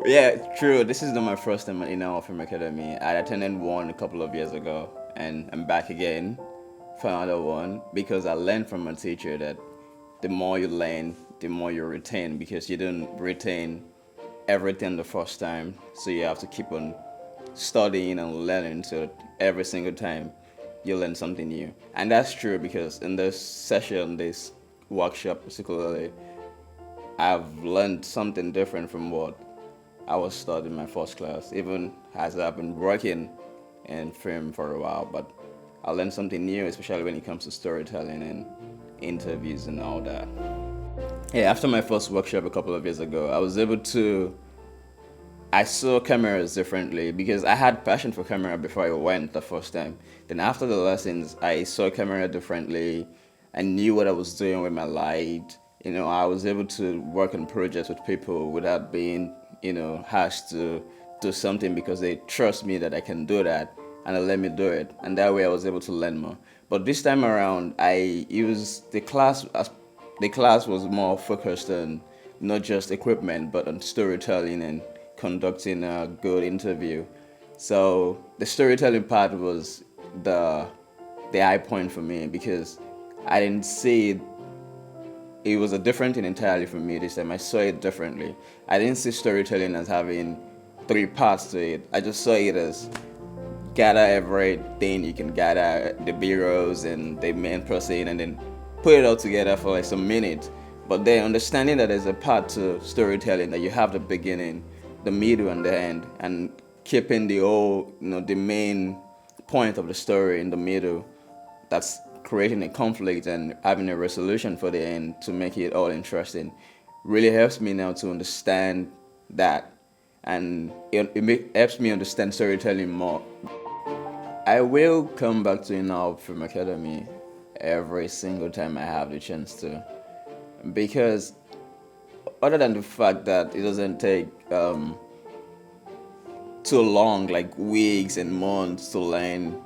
Yeah, true. This is not my first time in our film academy. I attended one a couple of years ago, and I'm back again for another one because I learned from a teacher that the more you learn, the more you retain because you don't retain everything the first time. So you have to keep on studying and learning so every single time you learn something new. And that's true because in this session, this workshop particularly, I've learned something different from what I was taught in my first class, even as I've been working in film for a while. But I learned something new, especially when it comes to storytelling and interviews and all that. Yeah, after my first workshop a couple of years ago, I saw cameras differently because I had passion for camera before I went the first time. Then after the lessons, I saw camera differently. I knew what I was doing with my light. I was able to work on projects with people without being, asked to do something because they trust me that I can do that and they let me do it. And that way I was able to learn more. But this time around, I used the class was more focused on not just equipment but on storytelling and conducting a good interview. So the storytelling part was the the high point for me because I didn't see it. It was a different thing entirely for me this time. I saw it differently. I didn't see storytelling as having three parts to it. I just saw it as gather everything you can gather, the bureaus and the main person, and then put it all together for like some minutes. But then understanding that there's a part to storytelling, that you have the beginning, the middle, and the end, and keeping the whole, the main point of the story in the middle, that's creating a conflict and having a resolution for the end to make it all interesting, really helps me now to understand that, and helps me understand storytelling more. I will come back to Inal Film Academy every single time I have the chance to, because other than the fact that it doesn't take too long, like weeks and months to learn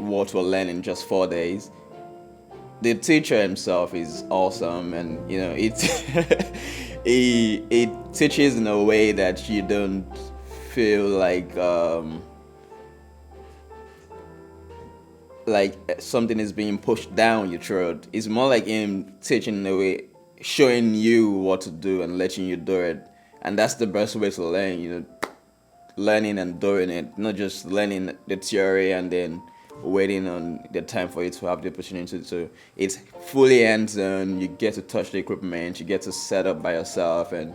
what we'll learn in just 4 days. The teacher himself is awesome, and he teaches in a way that you don't feel like something is being pushed down your throat. It's more like him teaching in a way, showing you what to do and letting you do it. And that's the best way to learn, learning and doing it, not just learning the theory and then waiting on the time for you to have the opportunity to. It's fully hands-on. You get to touch the equipment, you get to set up by yourself and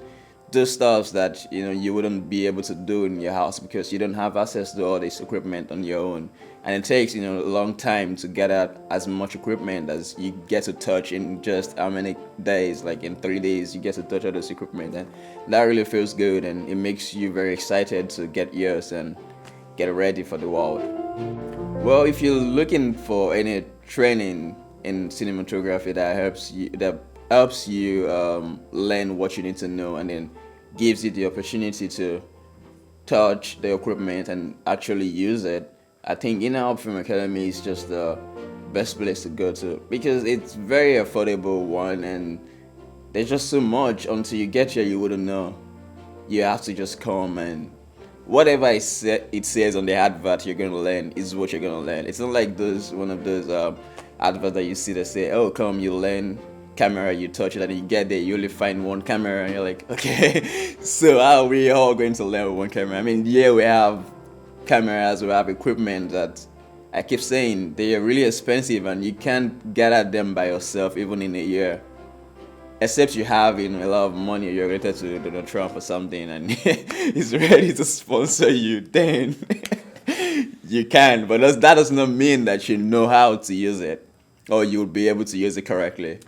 do stuff that you wouldn't be able to do in your house because you don't have access to all this equipment on your own. And it takes a long time to get out as much equipment as you get to touch in just how many days. Like in 3 days you get to touch all this equipment, and that really feels good, and it makes you very excited to get yours and get ready for the world. Well, if you're looking for any training in cinematography that helps you learn what you need to know and then gives you the opportunity to touch the equipment and actually use it, I think in-house film academy is just the best place to go to because it's very affordable one, and there's just so much. Until you get here you wouldn't know. You have to just come, and whatever it says on the advert you're gonna learn is what you're gonna learn. It's not like those one of those adverts that you see that say, "Oh, come, you learn camera, you touch it, and you get there, you only find one camera," and you're like, "Okay, so how are we all going to learn with one camera?" I mean, yeah, we have cameras, we have equipment that I keep saying they are really expensive, and you can't get at them by yourself even in a year except you have a lot of money, you're related to Donald Trump or something, and he's ready to sponsor you, then you can. But that does not mean that you know how to use it or you'll be able to use it correctly.